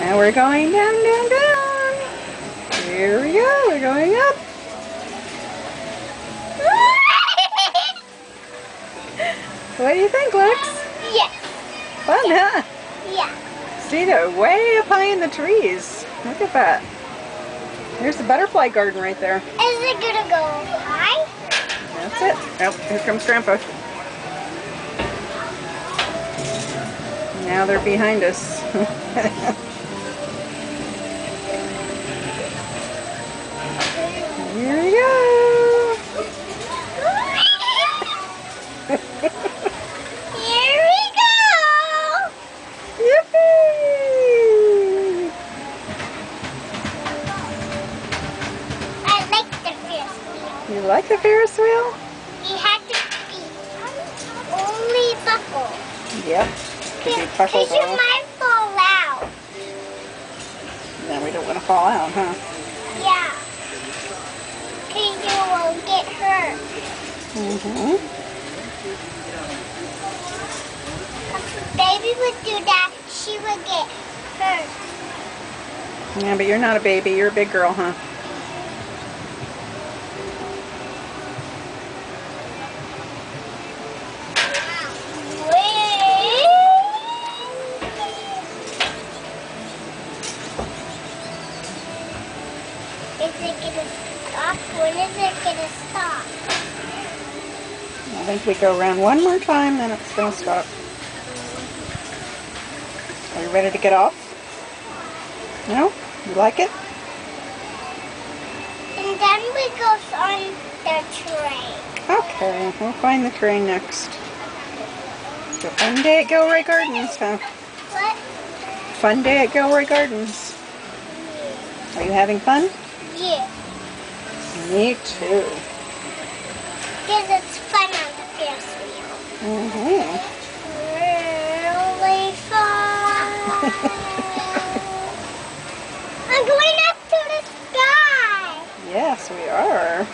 Now we're going down, down, down. Here we go. We're going up. What do you think, Lex? Yes. Fun, huh? Yeah. See, they're way up high in the trees. Look at that. There's the butterfly garden right there. Is it gonna go high? That's it. Oh, here comes Grandpa. Now they're behind us. Here we go. Here we go. Yippee! I like the Ferris wheel. You like the Ferris wheel? You have to be only buckle. Yep. Could be buckled Because you off. might fall out. No, we don't want to fall out, huh? Yeah. Because you will get hurt. Mm-hmm. If baby would do that, she would get hurt. Yeah, but you're not a baby. You're a big girl, huh? Is it gonna stop? When is it gonna stop? I think we go around one more time, then it's going to stop. Are you ready to get off? No? You like it? And then we go on the train. Okay, we'll find the train next. So fun day at Gilroy Gardens, huh? What? Fun day at Gilroy Gardens. Are you having fun? Yeah. Me too. Because it's fun on the Ferris wheel. Mm-hmm. Really fun. I'm going up to the sky. Yes, we are.